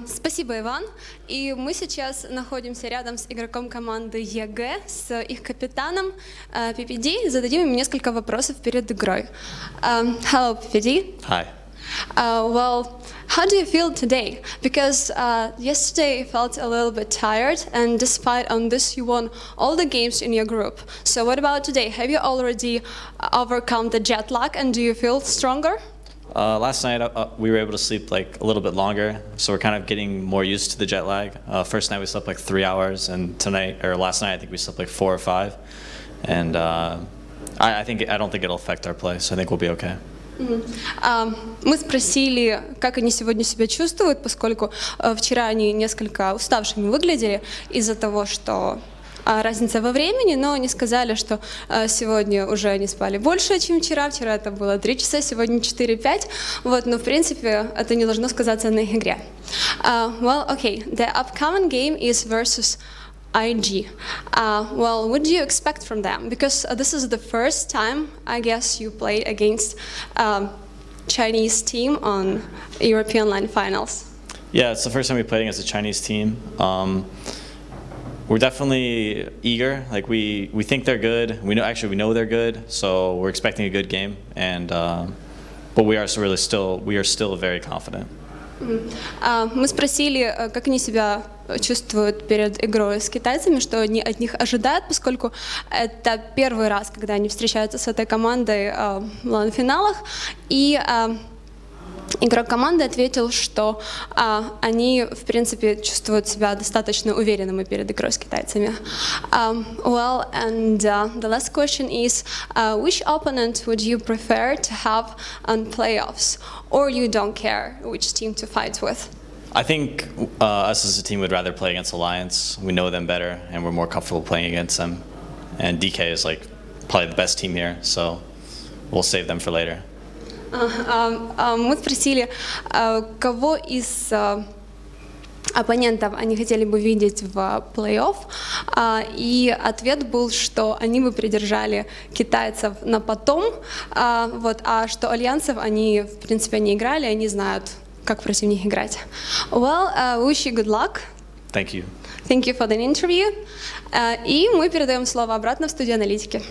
Спасибо, Иван. И мы сейчас находимся рядом с игроком команды ЕГЭ, с их капитаном PPD. Зададим им несколько вопросов перед игрой. Hello, PPD. Hi. Well, how do you feel today? Because yesterday you felt a little bit tired, and despite on this you won all the games in your group. So what about today? Have you already overcome the jet lag, and do you feel stronger? Last night we were able to sleep like a little bit longer, so we're kind of getting more used to the jet lag. First night we slept like 3 hours, and last night I think we slept like 4 or 5. And I don't think it'll affect our play, so I think we'll be okay. Мы спросили, как они сегодня себя чувствуют, поскольку вчера они несколько уставшими выглядели из-за того, что разница во времени, но они сказали, что сегодня уже они спали больше, чем вчера. Вчера это было 3 часа, сегодня 4-5. Вот, но в принципе это не должно сказаться на их игре. Well, okay, the upcoming game is versus IG. Well, what do you expect from them? Because this is the first time, I guess, you played against Chinese team on European LAN finals. Yeah, it's the first time we played against a Chinese team. We're definitely eager. Like we think they're good. We know they're good. So we're expecting a good game. And but we are still very confident. Мы спросили, как они себя чувствуют перед игрой с китайцами, что они от них ожидают, поскольку это первый раз, когда они встречаются с этой командой в LAN-финалах. И игрок команды ответил, что они, в принципе, чувствуют себя достаточно уверенными перед игрой с китайцами. Well, and the last question is, which opponent would you prefer to have on playoffs, or you don't care which team to fight with? I think us as a team would rather play against Alliance. We know them better, and we're more comfortable playing against them. And DK is like probably the best team here, so we'll save them for later. Мы спросили, кого из оппонентов они хотели бы видеть в плей-офф, и ответ был, что они бы придержали китайцев на потом, а что альянсов они, в принципе, не играли, они знают, как против них играть. Well, wish you good luck. Thank you. Thank you for the interview. И мы передаем слово обратно в студию аналитики.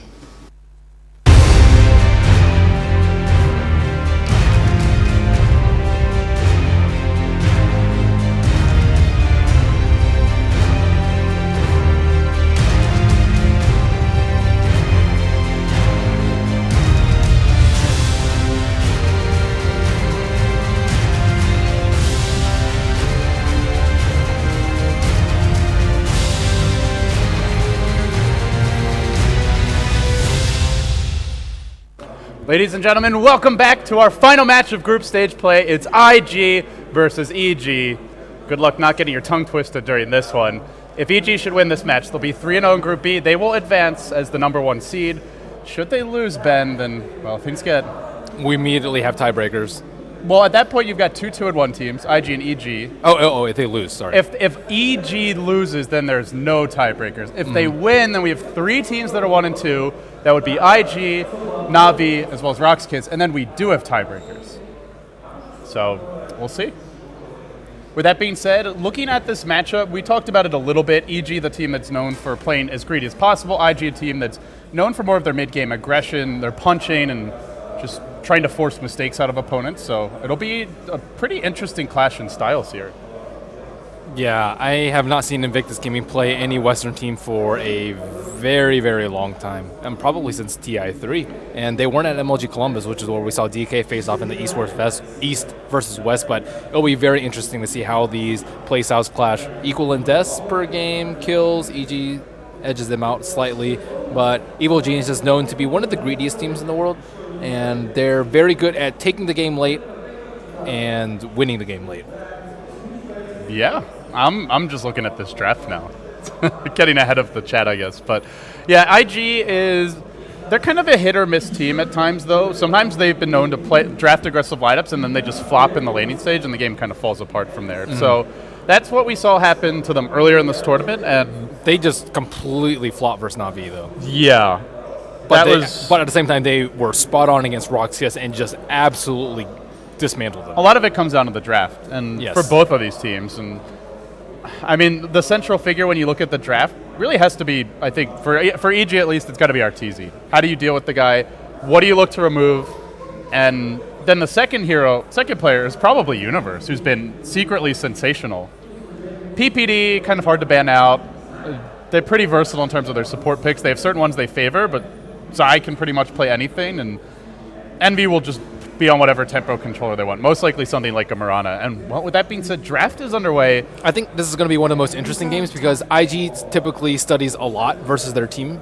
Ladies and gentlemen, welcome back to our final match of group stage play. It's IG versus EG. Good luck not getting your tongue twisted during this one. If EG should win this match, they'll be 3-0 in Group B. They will advance as the #1 seed. Should they lose, Ben, then, well, things get... We immediately have tiebreakers. Well, at that point, you've got 2 2-1 teams, IG and EG. Oh, if they lose, sorry. If EG loses, then there's no tiebreakers. If they win, then we have 3 teams that are 1 and 2. That would be IG, Navi, as well as rox.kis, and then we do have tiebreakers. So, we'll see. With that being said, looking at this matchup, we talked about it a little bit. EG, the team that's known for playing as greedy as possible. IG, a team that's known for more of their mid-game aggression, their punching, and just trying to force mistakes out of opponents. So it'll be a pretty interesting clash in styles here. Yeah, I have not seen Invictus Gaming play any Western team for a very, very long time, and probably since TI3. And they weren't at MLG Columbus, which is where we saw DK face off in the East versus West. But it'll be very interesting to see how these playstyles clash. Equal in deaths per game, kills, EG edges them out slightly. But Evil Genius is known to be one of the greediest teams in the world, and they're very good at taking the game late and winning the game late. Yeah, I'm just looking at this draft now. Getting ahead of the chat, I guess. But yeah, they're kind of a hit or miss team at times, though. Sometimes they've been known to draft aggressive lineups, and then they just flop in the laning stage, and the game kind of falls apart from there. Mm-hmm. So that's what we saw happen to them earlier in this tournament. And they just completely flopped versus Navi, though. Yeah. But at the same time, they were spot on against rox.kis and just absolutely dismantle them. A lot of it comes down to the draft, and Yes. for both of these teams. And I mean, the central figure when you look at the draft really has to be, I think, for EG at least, it's got to be Arteezy. How do you deal with the guy? What do you look to remove? And then the second player is probably Universe, who's been secretly sensational. PPD, kind of hard to ban out. They're pretty versatile in terms of their support picks. They have certain ones they favor, but Zai can pretty much play anything, and Envy will just be on whatever tempo controller they want. Most likely something like a Mirana. And well, with that being said, draft is underway. I think this is going to be one of the most interesting games because IG typically studies a lot versus their team,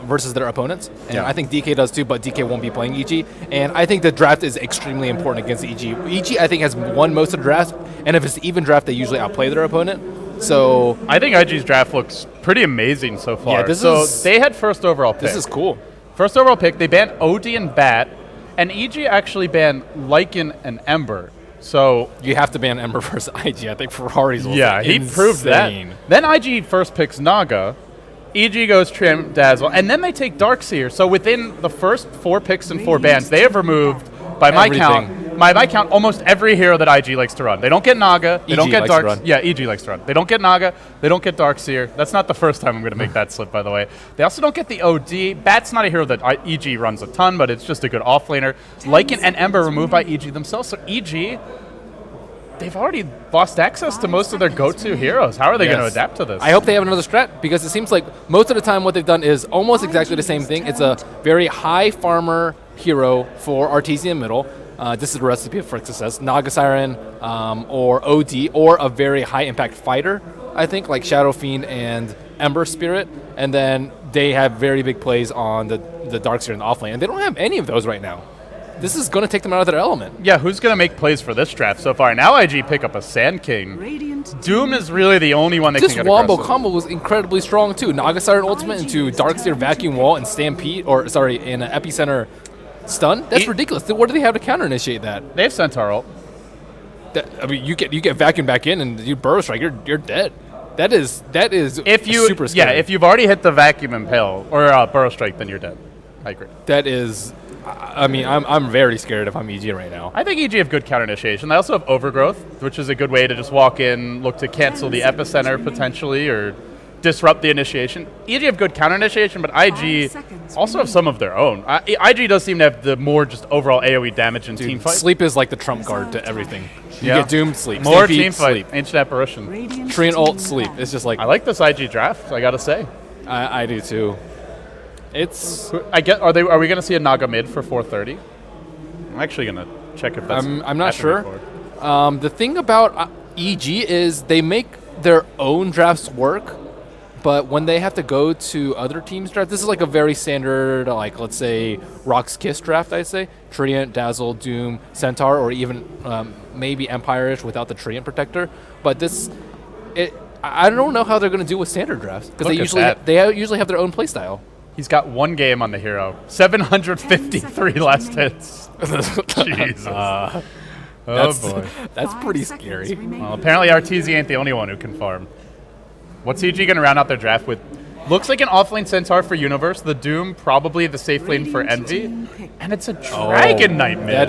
versus their opponents. And Yeah. I think DK does too, but DK won't be playing EG. And I think the draft is extremely important against EG. EG, I think, has won most of the draft, and if it's even draft, they usually outplay their opponent. So I think IG's draft looks pretty amazing so far. Yeah, they had first overall pick. this is cool. First overall pick, they banned OD and Bat, and EG actually banned Lycan and Ember. So You have to ban Ember versus IG. I think Ferrari's was yeah, he proved that. insane. Then IG first picks Naga, EG goes Trim, Dazzle, and then they take Darkseer. So within the first 4 picks and 4 bans, they have removed, by my count, almost every hero that IG likes to run. They don't get Naga, they don't EG get likes to Dark. run. Yeah, EG likes to run. They don't get Naga, they don't get Darkseer. That's not the first time I'm going to make that slip, by the way. They also don't get the OD. Bat's not a hero that EG runs a ton, but it's just a good offlaner. Lycan and Ember removed by EG themselves, so EG, they've already lost access to most of their go-to heroes. How are they going to Yes. adapt to this? I hope they have another strat because it seems like most of the time what they've done is almost exactly the same thing. It's a very high farmer hero for Artesian middle. This is a recipe for success. Naga Siren or OD or a very high impact fighter, I think, like Shadow Fiend and Ember Spirit. And then they have very big plays on the Darkseer and the offlane. And they don't have any of those right now. This is going to take them out of their element. Yeah, who's going to make plays for this draft so far? Now IG pick up a Sand King. Doom is really the only one that This can get wombo aggressive. combo was incredibly strong too. Naga Siren ultimate into Darkseer Vacuum Wall and Stampede, or sorry, in an Epicenter stun. That's ridiculous. What do they have to counter initiate that? They have Centaur ult. I mean, you get Vacuum back in and you Burrow Strike, you're dead. That is If you super scary. Yeah, if you've already hit the Vacuum Impale or Burrow Strike, then you're dead. I agree. That is, I mean, I'm very scared if I'm EG right now. I think EG have good counter initiation. They also have Overgrowth, which is a good way to just walk in, look to cancel the Epicenter potentially, or disrupt the initiation. EG have good counter initiation, but IG also have some of their own. IG does seem to have the more just overall AoE damage in team fight. Sleep is like the trump card to everything. You Yeah. get Doom, sleep. More Stampede, team fight. sleep. Ancient Apparition. Treant ult, sleep. It's just like, I like this IG draft, I gotta say. I do too. It's, Are we gonna see a Naga mid for 430? I'm actually gonna check if that's I'm not happening sure. forward. The thing about EG is they make their own drafts work, but when they have to go to other teams' draft, this is like a very standard, like let's say rox.kis draft, I'd say. Treant, Dazzle, Doom, Centaur, or even maybe Empire-ish without the Treant Protector. But I don't know how they're going to do with standard drafts because they usually have their own playstyle. He's got 1 game on the hero. 753 last hits. Jesus. Oh boy. That's pretty scary. Well, apparently Arteezy ain't the only one who can farm. What's EG going to round out their draft with? Looks like an offlane Centaur for Universe, the Doom probably the safe lane for Envy, and it's a Dragon Knight mid.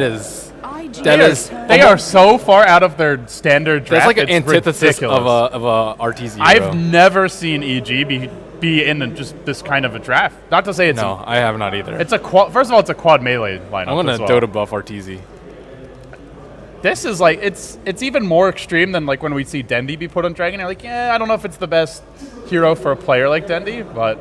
They are so far out of their standard draft. That's like an it's antithesis ridiculous. of a Arteezy. I've never seen EG be in just this kind of a draft. Not to say it's No, I have not either. it's a quad. First of all, it's a quad melee lineup. I'm as gonna well. Dota buff Arteezy. This is like it's even more extreme than like when we see Dendi be put on Dragon. You're like, yeah, I don't know if it's the best hero for a player like Dendi, but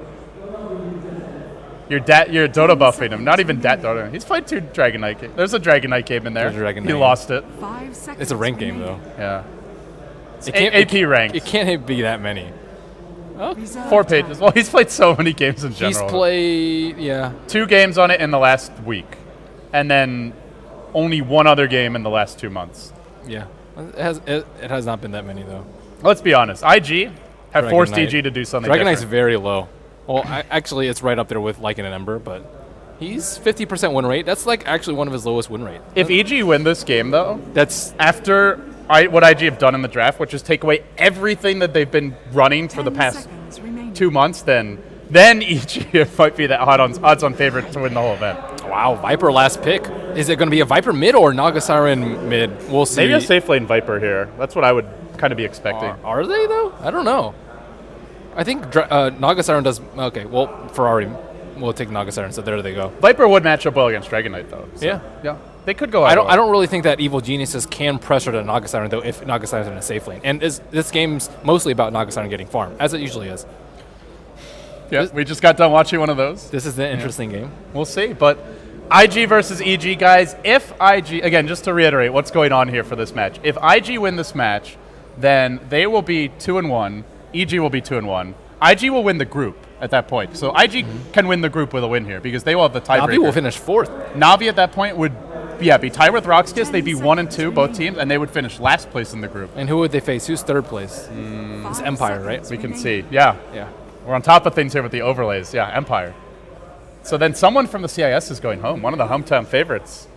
you're Dota buffing him. Not even dat Dota. He's played 2 Dragon Knight games. There's a Dragon Knight game in there. There's a Dragon He Knight. lost it. It's a rank game though. Yeah. It's It can't- AP ranked. It can't be that many. 4 pages. Well, he's played so many games in general. He's played, yeah. 2 games on it in the last week, and then only 1 other game in the last 2 months. Yeah. It has not been that many though. Let's be honest. IG have Dragon forced Knight. EG to do something Dragon Knight's different. very low. Well, actually, it's right up there with Lycan and Ember, but he's 50% win rate. That's like actually one of his lowest win rate. If EG win this game, though, That's after what IG have done in the draft, which is take away everything that they've been running for the past 2 months, then EG might be that odds-on favorite to win the whole event. wow. Wow, Viper last pick. Is it going to be a Viper mid or Naga Siren mid? We'll see. Maybe a safe lane Viper here. That's what I would kind of be expecting. Are they, though? I don't know. I think Naga Siren does... Okay, well, Ferrari will take Naga Siren, so there they go. Viper would match up well against Dragon Knight, though. So, yeah. They could go I either way. don't really think that Evil Geniuses can pressure the Naga Siren, though, if Naga Siren's in a safe lane. And this game's mostly about Naga Siren getting farmed, as it usually is. Yeah, we just got done watching one of those. This is an interesting game. We'll see, but IG versus EG, guys. If IG, again, just to reiterate what's going on here for this match, if IG win this match, then they will be 2-1, EG will be 2-1. IG will win the group at that point. So IG can win the group with a win here because they will have the tiebreaker. Navi will finish 4th. Navi at that point would be tied with rox.kis. They'd be 1-2, both teams, and they would finish last place in the group. And who would they face? Who's 3rd place? It's Empire, right? We can see. Yeah. Yeah. We're on top of things here with the overlays. Yeah, Empire. So then someone from the CIS is going home, one of the hometown favorites.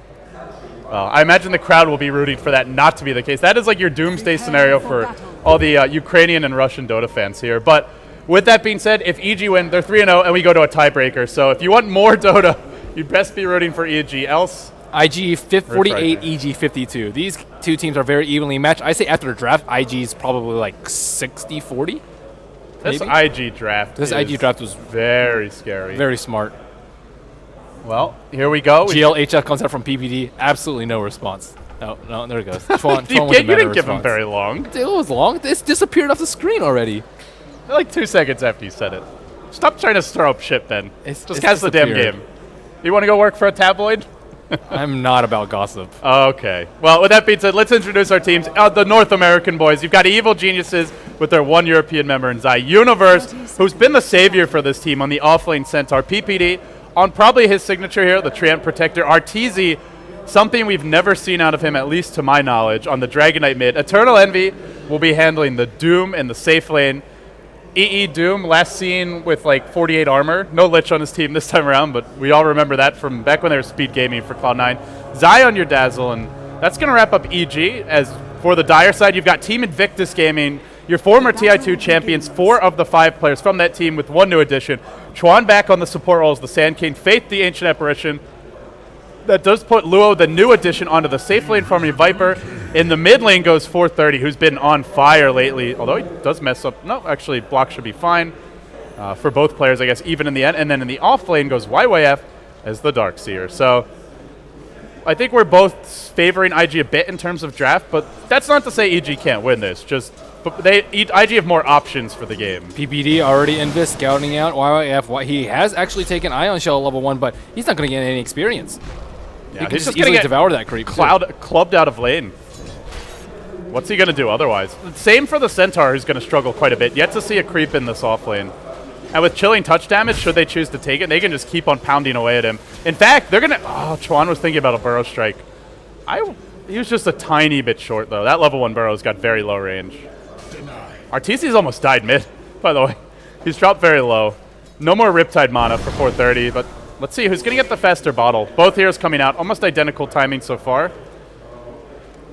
I imagine the crowd will be rooting for that not to be the case. That is like your doomsday scenario for all the Ukrainian and Russian Dota fans here. But with that being said, if EG win, they're 3-0, and we go to a tiebreaker. So if you want more Dota, you'd best be rooting for EG. Else, IG 48, EG 52. These two teams are very evenly matched. I say after the draft, IG is probably like 60-40. this maybe? IG draft This is IG draft was very scary. very smart. Well, here we go. GLHF comes out from PPD. Absolutely no response. No, there it goes. Chuan you with a better didn't give him response. very long. It was long. It's disappeared off the screen already. Like 2 seconds after you said it. Stop trying to stir up shit, Ben. It's Just cast the damn disappeared. game. You want to go work for a tabloid? I'm not about gossip. Okay. Well, with that being said, let's introduce our teams. The North American boys. You've got Evil Geniuses with their one European member in Zai. Universe, who's been the savior for this team on the offlane Centaur. PPD, on probably his signature here, the Treant Protector. Arteezy, something we've never seen out of him, at least to my knowledge, on the Dragon Knight mid. Eternal Envy will be handling the Doom and the safe lane. EE Doom, last seen with like 48 armor. No Lich on his team this time around, but we all remember that from back when they were speed gaming for Cloud9. Zai on your Dazzle, and that's going to wrap up EG. As for the Dire side, you've got Team Invictus Gaming, your former TI2 champions, 4 of the 5 players from that team with 1 new addition. Chuan back on the support role as the Sand King, Faith the Ancient Apparition. That does put Luo, the new addition, onto the safe lane farming Viper. In the mid lane goes 430, who's been on fire lately, although he does mess up. No, actually, block should be fine for both players, I guess, even in the end. And then in the off lane goes YYF as the Darkseer. So I think we're both favoring IG a bit in terms of draft, but that's not to say EG can't win this. Just IG have more options for the game. PPD already in this, scouting out YYF. He has actually taken Ion Shell level 1, but he's not going to get any experience. Yeah, He can he's just just going easily to devour that creep. clubbed out of lane. What's he going to do otherwise? Same for the Centaur, who's going to struggle quite a bit. Yet to see a creep in this off lane. And with chilling touch damage, should they choose to take it, they can just keep on pounding away at him. In fact, they're going to... Oh, Chuan was thinking about a Burrow Strike. He was just a tiny bit short, though. That level 1 Burrow's got very low range. Arteezy's almost died mid, by the way. He's dropped very low. No more Riptide mana for 430, but let's see who's going to get the faster bottle. Both heroes coming out, almost identical timing so far.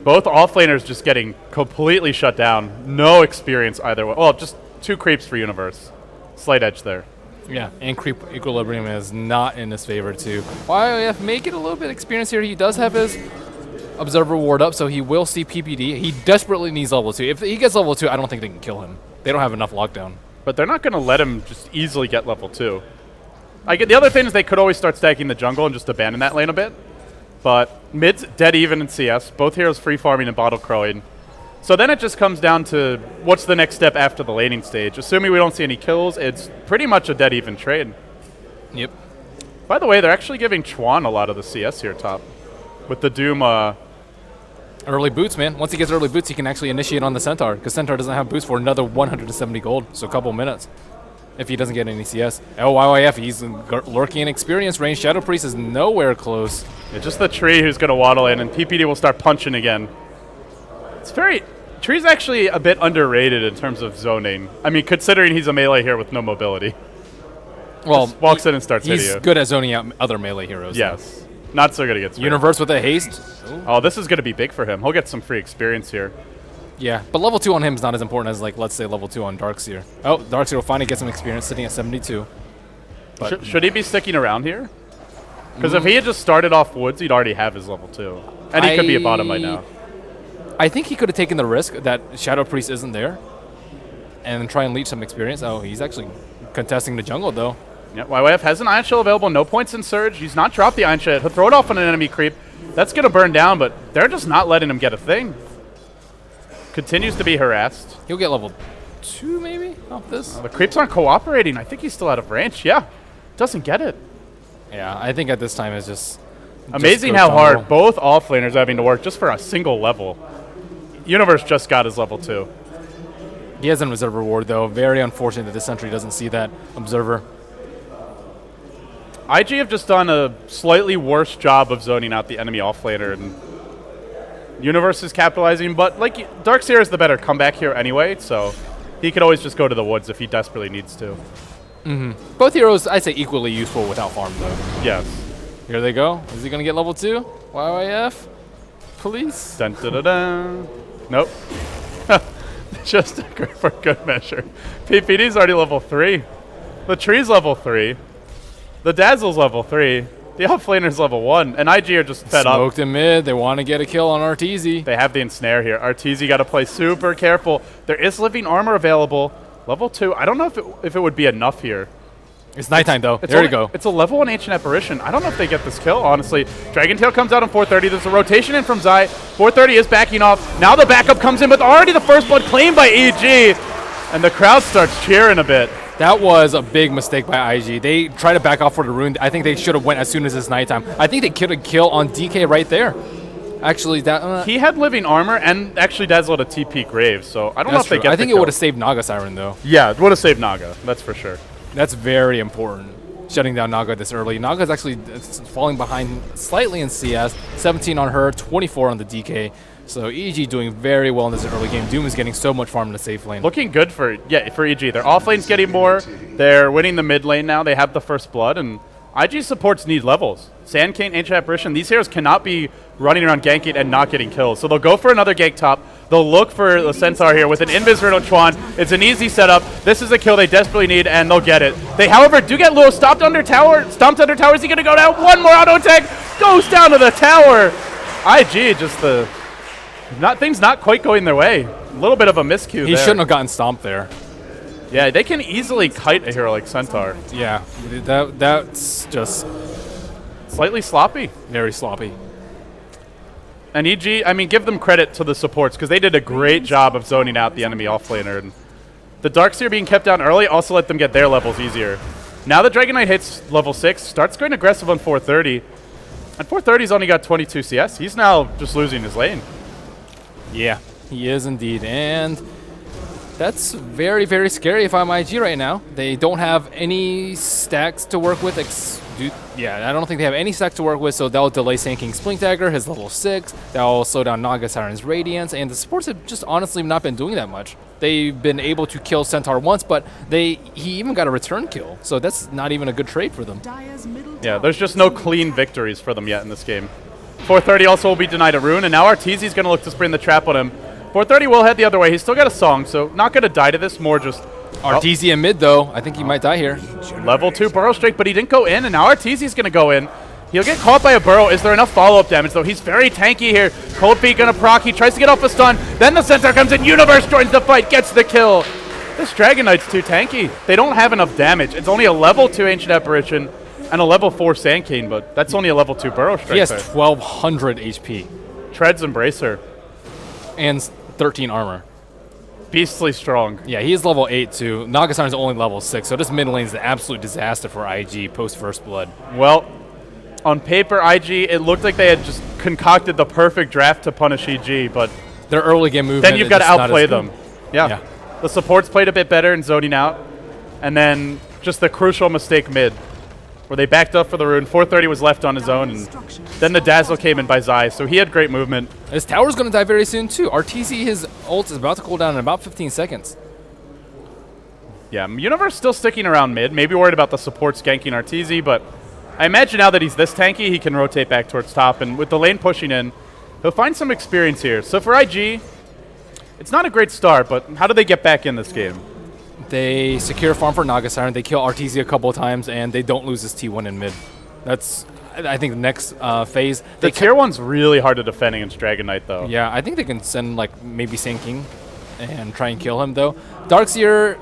Both offlaners just getting completely shut down. No experience either way. Well, just 2 creeps for Universe. Slight edge there. Yeah, and creep equilibrium is not in his favor too. YYF may get a little bit of experience here. He does have his Observer ward up, so he will see PPD. He desperately needs level 2. If he gets level 2, I don't think they can kill him. They don't have enough lockdown. But they're not going to let him just easily get level 2. The other thing is they could always start stacking the jungle and just abandon that lane a bit. But mid's dead even in CS. Both heroes free farming and bottle crowing. So then it just comes down to what's the next step after the laning stage. Assuming we don't see any kills, it's pretty much a dead even trade. Yep. By the way, they're actually giving Chuan a lot of the CS here top. With the Doom... Early boots, man. Once he gets early boots, he can actually initiate on the Centaur, because Centaur doesn't have boots for another 170 gold, so a couple minutes. If he doesn't get any CS. Oh, YYF, he's lurking in experience range. Shadow Priest is nowhere close. Yeah, just the tree who's going to waddle in, and PPD will start punching again. It's very... Tree's actually a bit underrated in terms of zoning. I mean, considering he's a melee here with no mobility. Well, just walks in and starts hitting you. He's good at zoning out other melee heroes. Yes. Not so good against Universe with a haste. Oh, this is going to be big for him. He'll get some free experience here. Yeah, but level 2 on him is not as important as, like, let's say level 2 on Darkseer. Oh, Darkseer will finally get some experience sitting at 72. But Should he be sticking around here? Because if he had just started off woods, he'd already have his level 2. And he could be a bottom by now. I think he could have taken the risk that Shadow Priest isn't there and try and leech some experience. Oh, he's actually contesting the jungle, though. Yeah, YYF has an Ion Shell available, no points in Surge. He's not dropped the Ion Shell. He'll throw it off on an enemy creep. That's going to burn down, but they're just not letting him get a thing. Continues to be harassed. He'll get level 2, maybe, off this. The creeps aren't cooperating. I think he's still out of range. Yeah, doesn't get it. Yeah, I think at this time it's just... Amazing how hard both offlaners are having to work just for a single level. Universe just got his level 2. He has an Observer Ward, though. Very unfortunate that this sentry doesn't see that Observer. IG have just done a slightly worse job of zoning out the enemy offlaner, and Universe is capitalizing, but like Darkseer is the better comeback here anyway, so he could always just go to the woods if he desperately needs to. Both heroes, I'd say, equally useful without farm, though. Yes. Here they go. Is he going to get level 2? YYF? Please? Dun, dun, dun, dun. Nope. Just for good measure. PPD's already level 3. The tree's level 3. The Dazzle's level 3. The offlaner's level 1. And IG are just fed up. Smoked in mid. They want to get a kill on Arteezy. They have the ensnare here. Arteezy got to play super careful. There is living armor available. Level 2. I don't know if it would be enough here. It's nighttime, though. It's there we go. It's a level 1 Ancient Apparition. I don't know if they get this kill, honestly. Dragon Tail comes out on 430. There's a rotation in from Zai. 430 is backing off. Now the backup comes in, but already the first blood claimed by EG. And the crowd starts cheering a bit. That was a big mistake by IG. They tried to back off for the rune. I think they should have went as soon as it's nighttime. I think they could have killed on DK right there. Actually, that he had living armor and actually dazzled a TP grave, so I don't know if they get I think it would have saved Naga Siren, though. Yeah, it would have saved Naga, that's for sure. That's very important. Shutting down Naga this early. Naga's actually falling behind slightly in CS. 17 on her, 24 on the DK. So EG doing very well in this early game. Doom is getting so much farm in the safe lane. Looking good for EG. Their off lane's getting more. They're winning the mid lane now. They have the first blood, and IG supports need levels. Sand King, Ancient Apparition, these heroes cannot be running around ganking and not getting kills. So they'll go for another gank top. They'll look for the Centaur here with an Invis Reno Chuan. It's an easy setup. This is a kill they desperately need, and they'll get it. They, however, do get Luo stomped under tower. Stomped under tower. Is he going to go down? One more auto attack. Goes down to the tower. IG, just things not quite going their way. A little bit of a miscue there. He shouldn't have gotten stomped there. Yeah, they can easily kite a hero like Centaur. Yeah, that's just slightly sloppy. Very sloppy. And EG, I mean, give them credit to the supports because they did a great job of zoning out the enemy offlaner. And the Darkseer being kept down early also let them get their levels easier. Now the Dragon Knight hits level 6, starts going aggressive on 430. And 430's only got 22 CS. He's now just losing his lane. Yeah, he is indeed. And that's very, very scary if I'm IG right now. They don't have any stacks to work with. I don't think they have any stacks to work with, so that'll delay Sand King Splink Dagger, his level 6. That'll slow down Naga Siren's Radiance, and the supports have just honestly not been doing that much. They've been able to kill Centaur once, but he even got a return kill, so that's not even a good trade for them. Yeah, there's just no clean victories for them yet in this game. 430 also will be denied a rune, and now Arteezy's going to look to spring the trap on him. 430 will head the other way. He's still got a song, so not going to die to this, more just... Arteezy in mid, though. I think he might die here. Level 2 Burrow Strike, but he didn't go in, and now Arteezy's going to go in. He'll get caught by a Burrow. Is there enough follow-up damage, though? He's very tanky here. Cold Feet going to proc. He tries to get off a stun. Then the Centaur comes in. Universe joins the fight, gets the kill. This Dragon Knight's too tanky. They don't have enough damage. It's only a level 2 Ancient Apparition and a level 4 Sand King, but that's only a level 2 Burrow Strike. He has 1,200 HP. Treads Embracer. And 13 armor. Beastly strong. Yeah, he is level 8 too. Naga Siren's only level 6, so this mid lane is an absolute disaster for IG post First Blood. Well, on paper, IG, it looked like they had just concocted the perfect draft to punish EG, but their early game movement. Then you've got to outplay them. Yeah. The supports played a bit better in zoning out, and then just the crucial mistake mid, where they backed up for the rune. 430 was left on his own, and then the Dazzle came in by Zai, so he had great movement. His tower's going to die very soon, too. Arteezy, his ult is about to cool down in about 15 seconds. Yeah, Universe still sticking around mid, maybe worried about the supports ganking Arteezy, but I imagine now that he's this tanky, he can rotate back towards top, and with the lane pushing in, he'll find some experience here. So for IG, it's not a great start, but how do they get back in this game? They secure farm for Naga Siren, they kill Arteezy a couple of times, and they don't lose his T1 in mid. I think the next phase. The tier 1's really hard to defend against Dragon Knight, though. Yeah, I think they can send like maybe Sand King and try and kill him though. Darkseer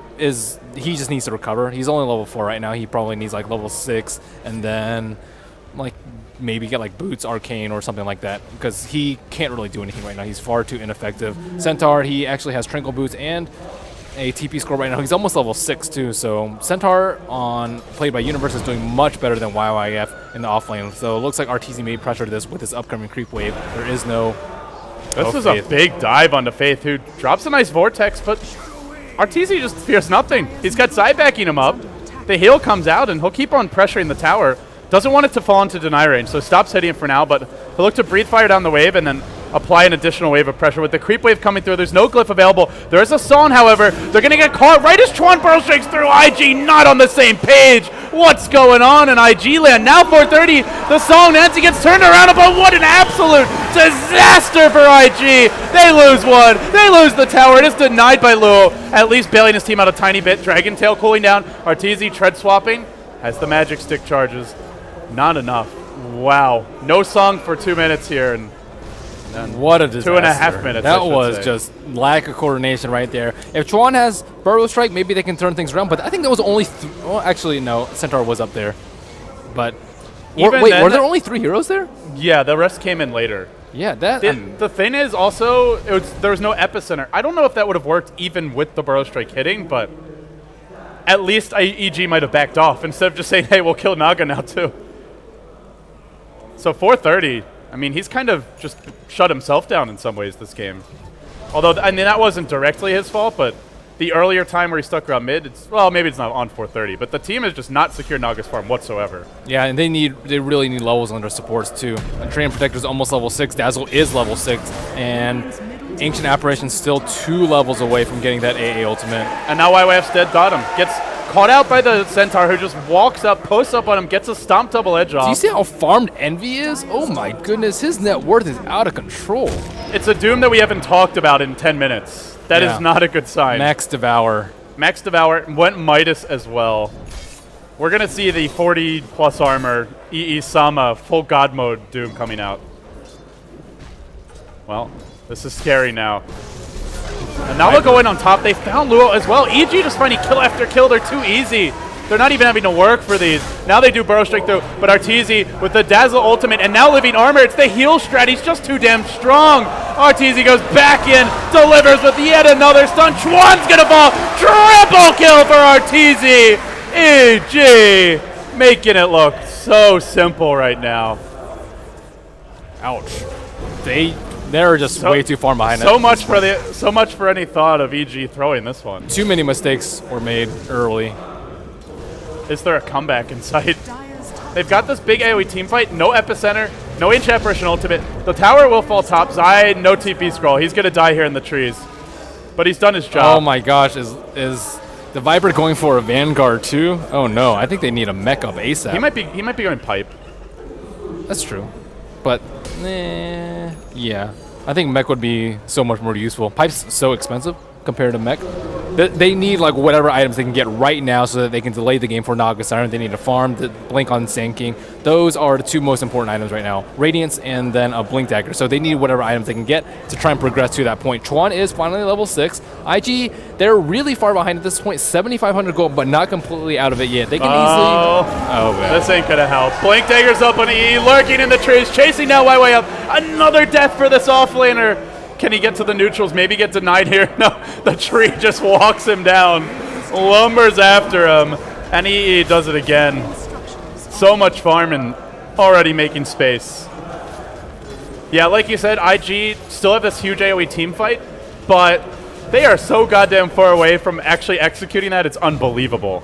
he just needs to recover. He's only level 4 right now. He probably needs like level 6 and then like maybe get like Boots Arcane or something like that because he can't really do anything right now. He's far too ineffective. Centaur, he actually has Trinkle Boots and a TP score right now. He's almost level 6 too. So Centaur played by Universe is doing much better than YYF in the offlane. So it looks like RTZ may pressure this with his upcoming creep wave. There is no. This is a big dive onto Faith, who drops a nice Vortex, but RTZ just fears nothing. He's got side backing him up. The heal comes out, and he'll keep on pressuring the tower. Doesn't want it to fall into deny range, so stops hitting it for now, but he'll look to breathe fire down the wave and then apply an additional wave of pressure. With the creep wave coming through, there's no glyph available. There is a Song, however. They're going to get caught right as Chuan burrow strikes through. IG not on the same page. What's going on in IG land? Now 430, the Song, Nancy gets turned around, but what an absolute disaster for IG. They lose one. They lose the tower. It is denied by Luo, at least bailing his team out a tiny bit. Dragon Tail cooling down. RTZ tread swapping. Has the magic stick charges. Not enough. Wow. No Song for 2 minutes here. And what a disaster. 2.5 minutes. That was just lack of coordination right there. If Chuan has Burrow Strike, maybe they can turn things around, but I think that was only well, actually, no, Centaur was up there. But wait, were there only 3 heroes there? Yeah, the rest came in later. Yeah, that. The thing is also, there was no epicenter. I don't know if that would have worked even with the Burrow Strike hitting, but at least EG might have backed off instead of just saying, hey, we'll kill Naga now too. So 430, I mean, he's kind of just shut himself down in some ways this game. Although, I mean, that wasn't directly his fault, but the earlier time where he stuck around mid, well, maybe it's not on 430, but the team has just not secured Naga's farm whatsoever. Yeah, and they really need levels on their supports too. Treant Protector's almost level 6, Dazzle is level 6, and Ancient Apparition's still 2 levels away from getting that AA ultimate. And now YYF's dead bottom. Gets caught out by the Centaur, who just walks up, posts up on him, gets a stomp double edge off. Do you see how farmed Envy is? Oh my goodness, his net worth is out of control. It's a Doom that we haven't talked about in 10 minutes. That is not a good sign. Max Devour. Max Devour went Midas as well. We're going to see the 40 plus armor EE Sama full god mode Doom coming out. Well, this is scary now. And now they'll go in on top. They found Luo as well. EG just finding kill after kill. They're too easy. They're not even having to work for these. Now they do Burrow Strike through, but RTZ with the Dazzle ultimate and now Living Armor. It's the heal strat. He's just too damn strong. RTZ goes back in, delivers with yet another stun. Chuan's gonna fall. Triple kill for RTZ. EG making it look so simple right now. Ouch. They're just way too far behind. So much for any thought of EG throwing this one. Too many mistakes were made early. Is there a comeback in sight? They've got this big AoE team fight, no epicenter, no Ancient Apparition ultimate. The tower will fall top. Zai, no TP scroll. He's gonna die here in the trees. But he's done his job. Oh my gosh, is the Viper going for a Vanguard too? Oh no, I think they need a mech up ASAP. He might be going pipe. That's true. But yeah. I think mech would be so much more useful. Pipe's so expensive compared to mech. They need like whatever items they can get right now so that they can delay the game for Naga Siren. They need to farm, to blink on Sand King. Those are the 2 most important items right now. Radiance and then a Blink Dagger. So they need whatever items they can get to try and progress to that point. Chuan is finally level 6. IG, they're really far behind at this point. 7,500 gold, but not completely out of it yet. They can easily... Oh, man. This ain't gonna help. Blink Dagger's up on EE, lurking in the trees, chasing now way up. Another death for this offlaner. Can he get to the neutrals? Maybe get denied here. No, the tree just walks him down. Lumbers after him. And EE does it again. So much farm and already making space. Yeah, like you said, IG still have this huge AoE team fight, but they are so goddamn far away from actually executing that, it's unbelievable.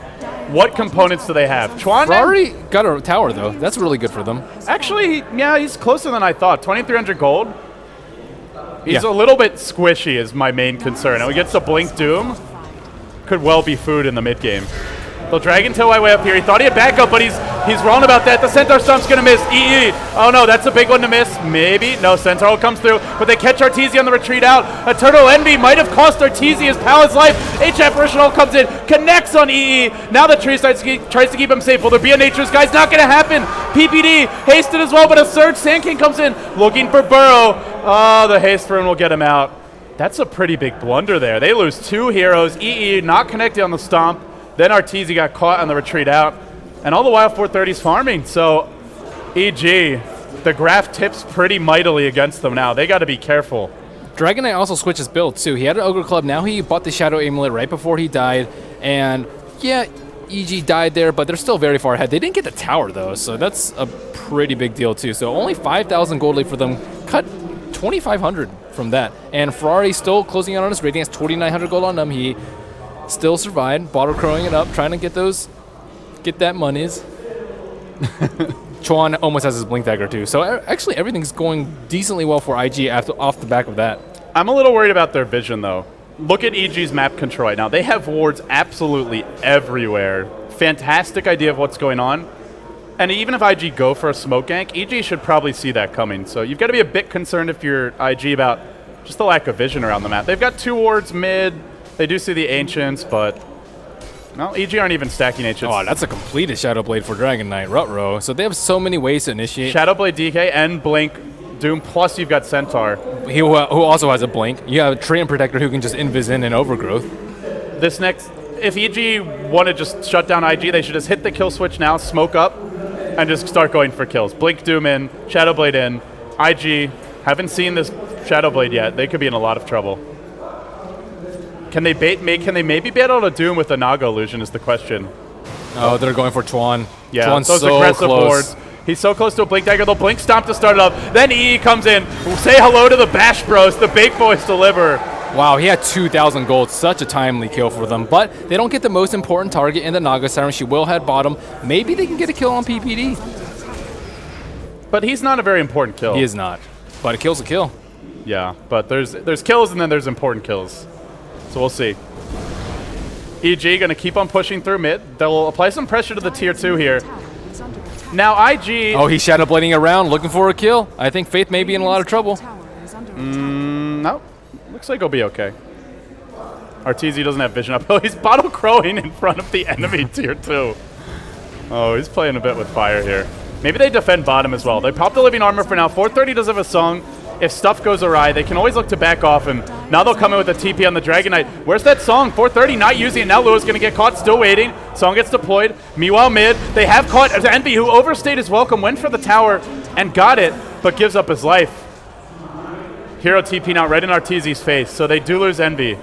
What components do they have? Chuan already got a tower, though. That's really good for them. Actually, yeah, he's closer than I thought. 2,300 gold. He's a little bit squishy is my main concern. And we get to Blink Doom. Could well be food in the mid game. They'll Dragon Tail way up here. He thought he had backup, but he's wrong about that. The Centaur Stomp's gonna miss. EE Oh no, that's a big one to miss. Maybe. No, Centaur comes through, but they catch Arteezy on the retreat out. A Turtle Envy might have cost Arteezy his palace life. H-Apparition comes in, connects on EE. Now the tree tries to keep him safe. Will there be a Nature's Guise? Not going to happen. PPD hasted as well, but a Surge Sand King comes in, looking for Burrow. Oh, the haste rune will get him out. That's a pretty big blunder there. They lose 2 heroes. EE not connected on the stomp. Then Arteezy got caught on the retreat out. And all the while 430's farming. So EG, the graph tips pretty mightily against them now. They got to be careful. Dragon Knight also switches builds too. He had an Ogre Club. Now he bought the Shadow Amulet right before he died. And yeah, EG died there, but they're still very far ahead. They didn't get the tower though, so that's a pretty big deal too. So only 5,000 gold lead for them. Cut 2,500 from that. And Ferrari still closing out on his rating. Has 2,900 gold on him. He still survived. Bottle crowing it up, trying to get that monies. Chuan almost has his Blink Dagger too. So actually everything's going decently well for IG off the back of that. I'm a little worried about their vision though. Look at EG's map control right now. They have wards absolutely everywhere. Fantastic idea of what's going on. And even if IG go for a smoke gank, EG should probably see that coming. So you've got to be a bit concerned if you're IG about just the lack of vision around the map. They've got 2 wards mid. They do see the Ancients, but no, EG aren't even stacking Ancients. Oh, that's a completed Shadow Blade for Dragon Knight, Rutro. So they have so many ways to initiate. Shadow Blade DK and Blink Doom, plus you've got Centaur. Who also has a Blink. You have a Treant Protector who can just invis in and Overgrowth. This next, if EG want to just shut down IG, they should just hit the kill switch now, smoke up, and just start going for kills. Blink Doom in, Shadow Blade in. IG, haven't seen this Shadow Blade yet. They could be in a lot of trouble. Can they maybe bait out a Doom with a Naga illusion is the question. Oh, they're going for Chuan. Yeah, Chuan's those so aggressive close. boards. He's so close to a Blink Dagger. They'll Blink Stomp to start it up. Then EE comes in. Say hello to the Bash Bros. The big boys deliver. Wow, he had 2,000 gold. Such a timely kill for them. But they don't get the most important target in the Naga Siren. She will head bottom. Maybe they can get a kill on PPD. But he's not a very important kill. He is not. But a kill's a kill. Yeah, but there's kills and then there's important kills. So we'll see. EG going to keep on pushing through mid. They'll apply some pressure to the tier 2 here. Now IG... Oh, he's shadow blading around, looking for a kill. I think Faith may be in a lot of trouble. No. Looks like he'll be okay. Arteezy doesn't have vision up. Oh, he's bottle crowing in front of the enemy tier 2. Oh, he's playing a bit with fire here. Maybe they defend bottom as well. They pop the living armor for now. 430 does have a song. If stuff goes awry, they can always look to back off him. Now they'll come in with a TP on the Dragon Knight. Where's that song? 430 not using it. Now Lua's going to get caught, still waiting. Song gets deployed. Meanwhile, mid, they have caught Envy, who overstayed his welcome, went for the tower and got it, but gives up his life. Hero TP now right in Arteezy's face, so they do lose Envy.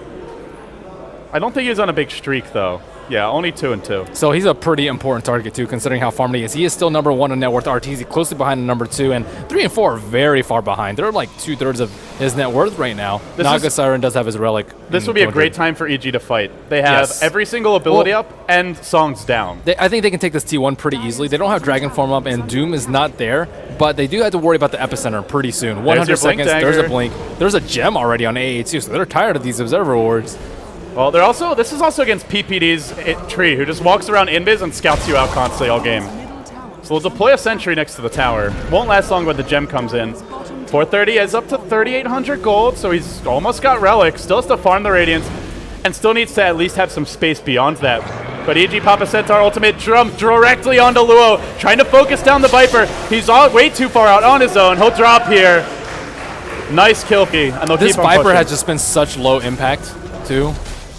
I don't think he's on a big streak, though. Yeah, only 2 and 2. So he's a pretty important target, too, considering how farmed he is. He is still #1 in net worth. Arteezy closely behind the number 2, and 3 and 4 are very far behind. They're like 2/3 of his net worth right now. Naga Siren does have his relic. This would be a great time for EG to fight. They have every single ability up and songs down. I think they can take this T1 pretty easily. They don't have Dragon Form up, and Doom is not there, but they do have to worry about the Epicenter pretty soon. 100 seconds, there's a blink. There's a gem already on AA too, so they're tired of these Observer Wards. Well, this is also against PPD's Tree, who just walks around invis and scouts you out constantly all game. So we'll deploy a sentry next to the tower. Won't last long when the gem comes in. 430 is up to 3,800 gold, so he's almost got Relic. Still has to farm the Radiance, and still needs to at least have some space beyond that. But EG Papa Centaur ultimate drum directly onto Luo, trying to focus down the Viper. He's way too far out on his own. He'll drop here. Nice kill key, and they'll this keep on Viper pushing. has just been such low impact, too.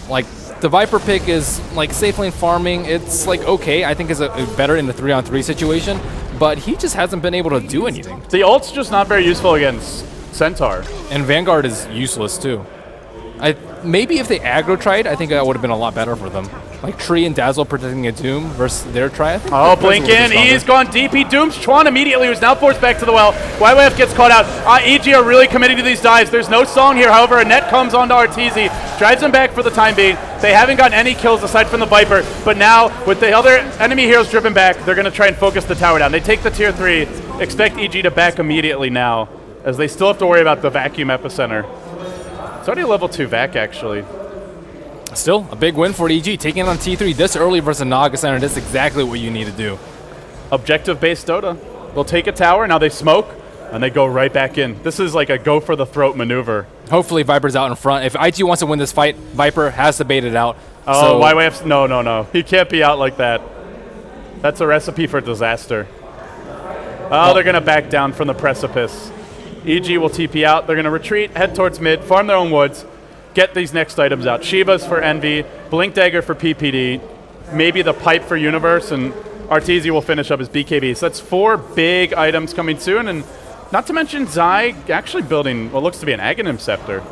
Like, the Viper pick is, like, safe lane farming. It's, like, okay. I think is better in the 3-on-3 situation, but he just hasn't been able to do anything. The ult's just not very useful against Centaur. And Vanguard is useless, too. Maybe if they aggro tried, I think that would have been a lot better for them. Like Tree and Dazzle protecting a Doom versus their try. Oh, blink in. He's gone DP. Dooms Chuan immediately, who's now forced back to the well. YYF gets caught out. EG are really committing to these dives. There's no song here. However, a net comes onto Arteezy, drives him back for the time being. They haven't gotten any kills aside from the Viper, but now with the other enemy heroes driven back, they're going to try and focus the tower down. They take the tier 3. Expect EG to back immediately now, as they still have to worry about the vacuum epicenter. It's already a level 2 vac, actually. Still, a big win for EG, taking on T3 this early versus Naga Center. That's exactly what you need to do. Objective-based Dota. They'll take a tower, now they smoke, and they go right back in. This is like a go-for-the-throat maneuver. Hopefully Viper's out in front. If IG wants to win this fight, Viper has to bait it out. Oh, So YYF's, no. He can't be out like that. That's a recipe for disaster. Oh, they're going to back down from the precipice. EG will TP out. They're going to retreat, head towards mid, farm their own woods, get these next items out. Shiva's for Envy, Blink Dagger for PPD, maybe the Pipe for Universe, and Arteezy will finish up his BKB. So that's 4 big items coming soon, and not to mention Zai actually building what looks to be an Aghanim Scepter.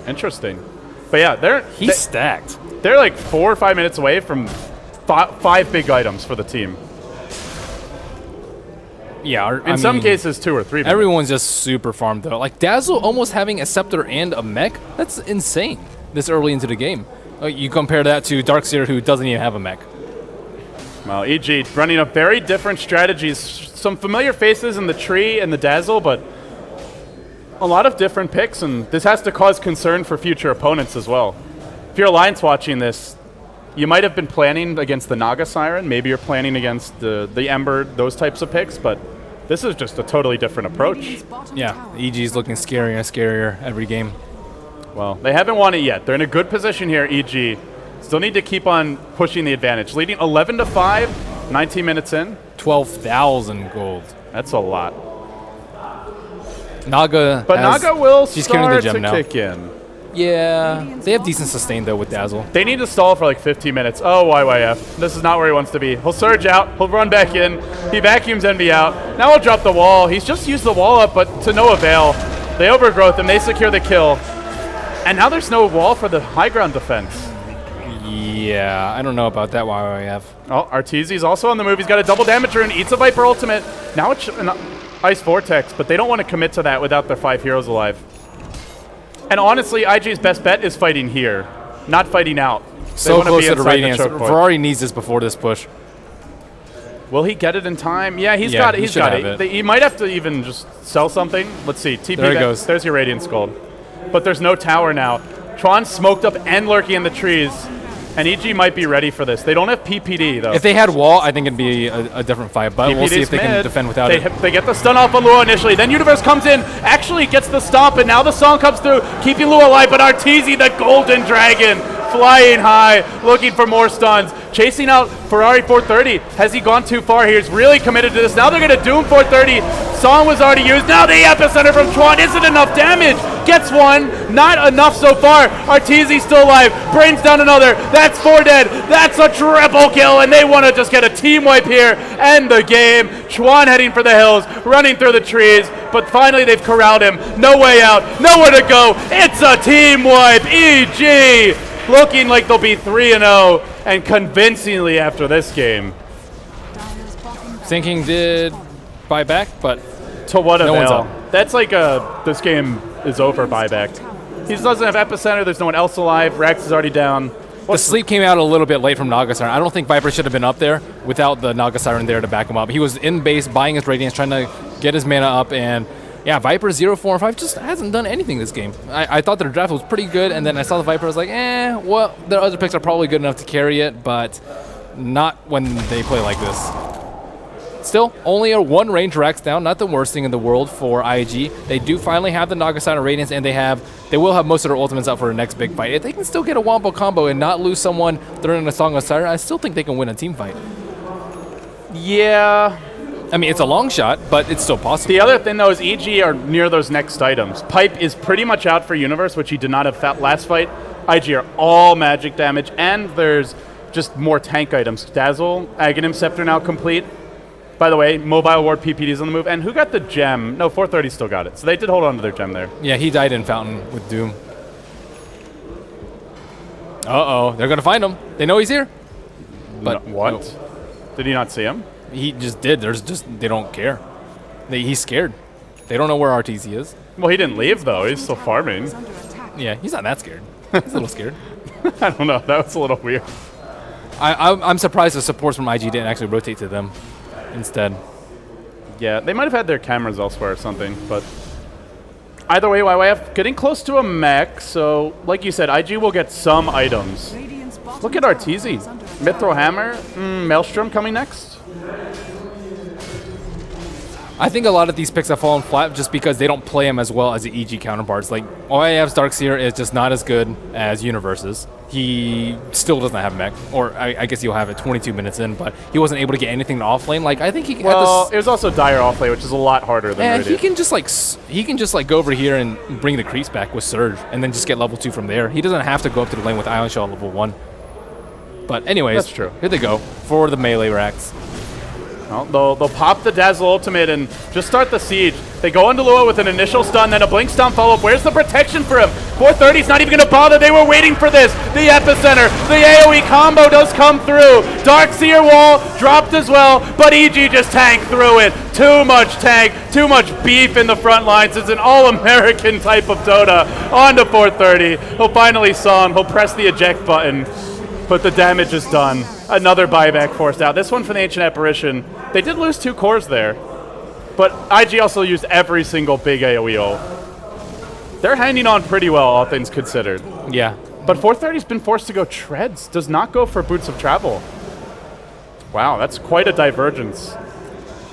Interesting. But yeah, he's stacked. They're like 4 or 5 minutes away from 5 big items for the team. Yeah, In some cases, 2 or 3. Everyone's just super farmed though. Like Dazzle almost having a scepter and a mech. That's insane. This early into the game. You compare that to Darkseer, who doesn't even have a mech. Well, EG running a very different strategies. Some familiar faces in the tree and the Dazzle, but a lot of different picks, and this has to cause concern for future opponents as well. If you're Alliance watching this, you might have been planning against the Naga Siren. Maybe you're planning against the Ember, those types of picks, but this is just a totally different approach. Yeah, EG's looking scarier and scarier every game. Well, they haven't won it yet. They're in a good position here, EG. Still need to keep on pushing the advantage. Leading 11-5, 19 minutes in. 12,000 gold. That's a lot. Naga. But Naga will she's carrying the start gem to now. kick in. Yeah, they have decent sustain though with Dazzle. They need to stall for like 15 minutes. Oh, YYF. This is not where he wants to be. He'll surge out. He'll run back in. He vacuums Envy out. Now he'll drop the wall. He's just used the wall up, but to no avail. They overgrowth him. They secure the kill. And now there's no wall for the high ground defense. Yeah, I don't know about that YYF. Oh, Arteezy's also on the move. He's got a double damage rune. Eats a Viper ultimate. Now it's an Ice Vortex, but they don't want to commit to that without their 5 heroes alive. And honestly, IG's best bet is fighting here, not fighting out. So close to the Radiance. Ferrari needs this before this push. Will he get it in time? Yeah, he's Yeah, got it. he He's should got have it. it. He might have to even just sell something. Let's see. TP There it back. goes. There's your Radiance Gold. But there's no tower now. Tron smoked up and lurking in the trees. And EG might be ready for this. They don't have PPD, though. If they had wall, I think it'd be a different fight, but we'll see if they can defend without it. They get the stun off on Lua initially. Then Universe comes in, actually gets the stomp, and now the song comes through, keeping Lua alive. But Arteezy, the Golden Dragon, flying high, looking for more stuns. Chasing out Ferrari 430. Has he gone too far? He's really committed to this. Now they're going to Doom 430. Song was already used. Now the epicenter from Tron isn't enough damage. Gets one. Not enough so far. Arteezy still alive. Brains down another. That's 4 dead. That's a triple kill, and they want to just get a team wipe here. End the game. Chuan heading for the hills, running through the trees, but finally they've corralled him. No way out. Nowhere to go. It's a team wipe. EG looking like they'll be 3-0, and convincingly after this game. Thinking did buy back, but to what no one's avail? up. That's like a this game is over buyback. He doesn't have epicenter. There's no one else alive. Rax is already down. The sleep came out a little bit late from Naga Siren. I don't think Viper should have been up there without the Naga Siren there to back him up. He was in base buying his Radiance, trying to get his mana up, and yeah, Viper 0, 4, and 5 just hasn't done anything this game. I thought their draft was pretty good, and then I saw the Viper, I was like, well, their other picks are probably good enough to carry it, but not when they play like this. Still, only a 1 range Rax down, not the worst thing in the world for IG. They do finally have the Naga Siren Radiance, and they will have most of their ultimates out for the next big fight. If they can still get a Wombo combo and not lose someone during the Song of Siren, I still think they can win a team fight. Yeah. I mean, it's a long shot, but it's still possible. The other thing, though, is EG are near those next items. Pipe is pretty much out for Universe, which he did not have last fight. IG are all magic damage, and there's just more tank items. Dazzle, Aghanim Scepter now complete. By the way, Mobile Ward PPD's on the move. And who got the gem? No, 430 still got it. So they did hold on to their gem there. Yeah, he died in Fountain with Doom. Uh-oh, they're going to find him. They know he's here. But no, what? No. Did he not see him? He just did. They don't care. He's scared. They don't know where Arteezy is. Well, he didn't leave, though. He's still farming. Yeah, he's not that scared. He's a little scared. I don't know. That was a little weird. I'm surprised the supports from IG didn't actually rotate to them instead. Yeah, they might have had their cameras elsewhere or something, but either way, YYF getting close to a mech, so like you said, IG will get some items. Look at Arteezy. Mithril Hammer, Maelstrom coming next. I think a lot of these picks have fallen flat just because they don't play him as well as the EG counterparts. Like, OIF's Darkseer is just not as good as Universe's. He still doesn't have mech, or I guess he'll have it 22 minutes in, but he wasn't able to get anything to off lane. Like, I think he. Well, it was also dire off lane, which is a lot harder than he Radiant. can just like go over here and bring the creeps back with Surge, and then just get level 2 from there. He doesn't have to go up to the lane with Ion Shell level 1. But anyways, That's true. Here they go for the melee racks. Well, they'll pop the Dazzle ultimate and just start the siege. They go into Lua with an initial stun, then a Blink Stomp follow-up. Where's the protection for him? 430's not even going to bother. They were waiting for this. The epicenter, the AoE combo does come through. Darkseer wall dropped as well, but EG just tanked through it. Too much tank, too much beef in the front lines. It's an all-American type of Dota. On to 430. He'll finally saw him. He'll press the eject button, but the damage is done. Another buyback forced out. This one for the Ancient Apparition. They did lose 2 cores there, but IG also used every single big AoE ult. They're hanging on pretty well, all things considered. Yeah. But 430's been forced to go treads. Does not go for Boots of Travel. Wow, that's quite a divergence.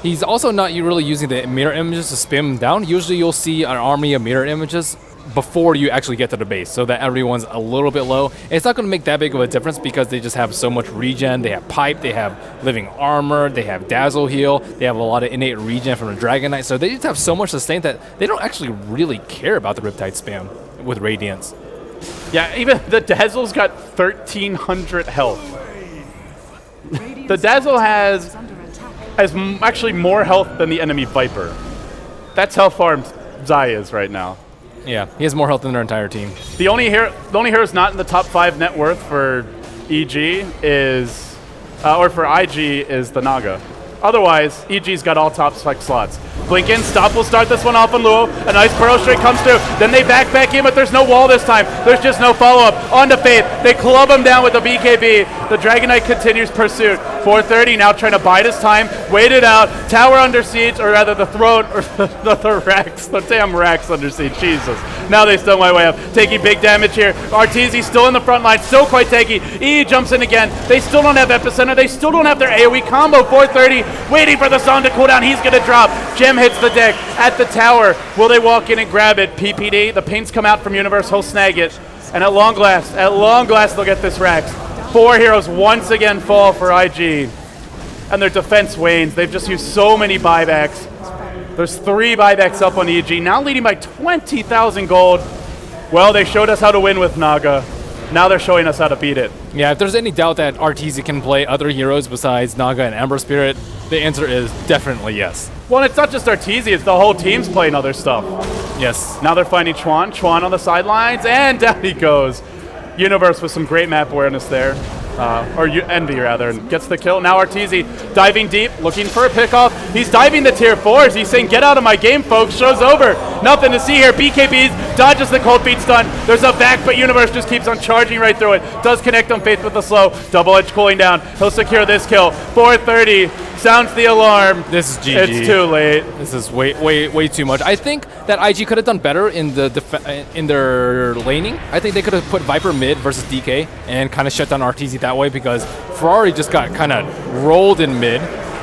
He's also not really using the mirror images to spam him down. Usually you'll see an army of mirror images before you actually get to the base, so that everyone's a little bit low. It's not going to make that big of a difference because they just have so much regen. They have Pipe, they have Living Armor, they have Dazzle Heal, they have a lot of innate regen from the Dragon Knight, so they just have so much sustain that they don't actually really care about the Riptide spam with Radiance. Yeah, even the Dazzle's got 1,300 health. The Dazzle has actually more health than the enemy Viper. That's how farmed Zai is right now. Yeah, he has more health than their entire team. The only hero's not in the top 5 net worth for EG is, or for IG is the Naga. Otherwise, EG's got all top spec slots. Blink in, Stop will start this one off on Luo. A nice Burrow straight comes through. Then they back in, but there's no wall this time. There's just no follow-up. On to Faith. They club him down with the BKB. The Dragon Knight continues pursuit. 430 now trying to bide his time. Wait it out. Tower under siege, or rather the throne, or the racks. The damn racks under siege. Jesus. Now they stun my way up. Taking big damage here. Arteezy still in the front line. Still quite tanky. E jumps in again. They still don't have epicenter. They still don't have their AoE combo. 430 waiting for the song to cool down. He's going to drop. Gem hits the deck at the tower. Will they walk in and grab it? PPD, the paints come out from Universe. He'll snag it. And at long last, they'll get this Rax. 4 heroes once again fall for IG. And their defense wanes. They've just used so many buybacks. There's 3 buybacks up on EG, now leading by 20,000 gold. Well, they showed us how to win with Naga. Now they're showing us how to beat it. Yeah, if there's any doubt that Arteezy can play other heroes besides Naga and Ember Spirit, the answer is definitely yes. Well, it's not just Arteezy, it's the whole team's playing other stuff. Yes. Now they're finding Chuan. Chuan on the sidelines, and down he goes. Universe with some great map awareness there. Envy rather, and gets the kill. Now Arteezy diving deep, looking for a pickoff. He's diving the tier 4s. He's saying, get out of my game, folks. Show's over. Nothing to see here. BKBs dodges the cold feet stun. There's a back, but Universe just keeps on charging right through it. Does connect on Faith with the slow. Double edge cooling down. He'll secure this kill. 430 sounds the alarm. This is GG. It's too late. This is way too much. I think that IG could have done better in in their laning. I think they could have put Viper mid versus DK and kind of shut down Arteezy that way, because Ferrari just got kind of rolled in mid.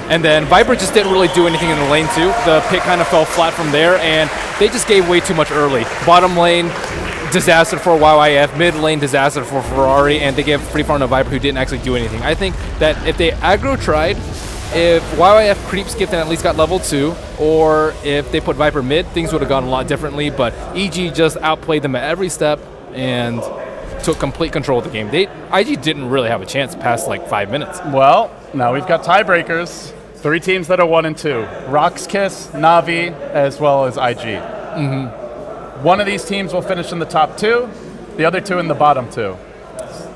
And then Viper just didn't really do anything in the lane too. The pick kind of fell flat from there, and they just gave way too much early. Bottom lane, disaster for YYF. Mid lane, disaster for Ferrari, and they gave free farm to Viper, who didn't actually do anything. I think that if they aggro tried, if YYF creep skipped and at least got level 2, or if they put Viper mid, things would have gone a lot differently, but EG just outplayed them at every step and took complete control of the game. IG didn't really have a chance past like 5 minutes. Well, now we've got tiebreakers. 3 teams that are 1 and 2. rox.kis, Na'Vi, as well as IG. One of these teams will finish in the top 2, the other 2 in the bottom 2.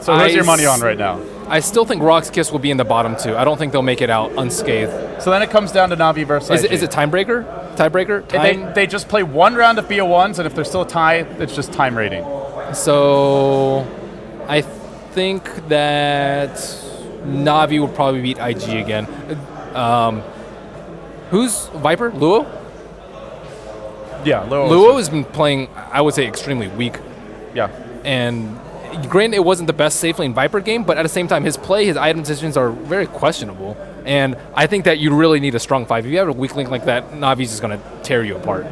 So who's your money on right now? I still think rox.kis will be in the bottom 2. I don't think they'll make it out unscathed. So then it comes down to Na'Vi versus IG. Is it timebreaker? Tiebreaker? They just play 1 round of BO1s, and if there's still a tie, it's just time rating. So I think that Na'Vi will probably beat IG again. Who's Viper? Luo? Yeah, Luo has been playing, I would say, extremely weak. Yeah. And granted, it wasn't the best safe lane Viper game, but at the same time, his play, his item decisions are very questionable. And I think that you really need a strong 5. If you have a weak link like that, Navi's just going to tear you apart.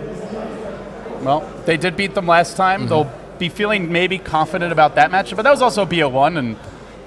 Well, they did beat them last time. They'll be feeling maybe confident about that matchup, but that was also BO1, and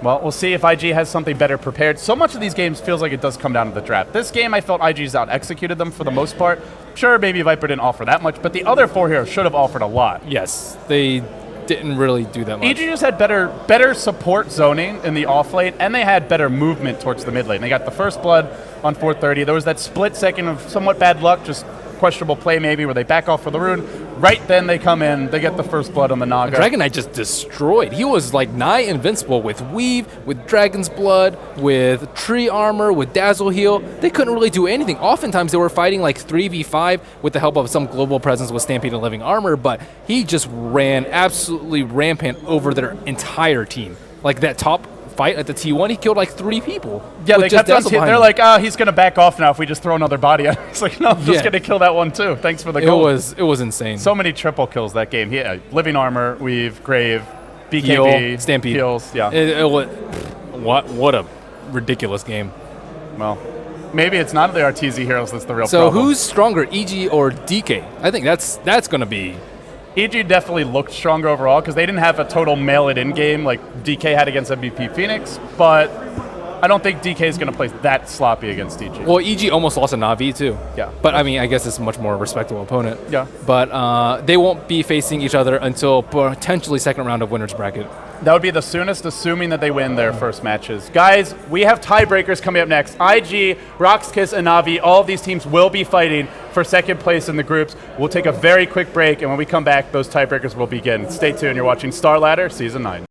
well, we'll see if IG has something better prepared. So much of these games feels like it does come down to the draft. This game, I felt IG's out-executed them for the most part. Sure, maybe Viper didn't offer that much, but the other 4 heroes should have offered a lot. Yes, they didn't really do that much. EG just had better support zoning in the off lane, and they had better movement towards the mid lane. They got the first blood on 430. There was that split second of somewhat bad luck, just questionable play maybe, where they back off for the rune. Right then they come in, they get the first blood on the Naga. Dragon Knight just destroyed. He was like nigh invincible with Weave, with Dragon's Blood, with Tree Armor, with Dazzle Heal. They couldn't really do anything. Oftentimes they were fighting like 3v5 with the help of some global presence with Stampede and Living Armor, but he just ran absolutely rampant over their entire team. Like that top fight at the T1, he killed like 3 people. Yeah, they kept on. They're like, he's gonna back off now if we just throw another body at him. He's like, no, I'm just gonna kill that one too. Thanks for the goal. It was insane. So many triple kills that game. Yeah, Living Armor, Weave, Grave, BKB, Heal, Stampede. Heals. Yeah. What a ridiculous game. Well, maybe it's not the RTZ heroes that's the real so problem. Who's stronger, EG or DK? I think that's gonna be. EG definitely looked stronger overall because they didn't have a total mail-it-in game like DK had against MVP Phoenix, but I don't think DK is going to play that sloppy against EG. Well, EG almost lost to Na'Vi too. Yeah. But I mean, I guess it's a much more respectable opponent. Yeah. But they won't be facing each other until potentially second round of winners bracket. That would be the soonest, assuming that they win their first matches. Guys, we have tiebreakers coming up next. IG, rox.kis, and Na'Vi, all of these teams will be fighting for second place in the groups. We'll take a very quick break, and when we come back, those tiebreakers will begin. Stay tuned. You're watching Starladder Season 9.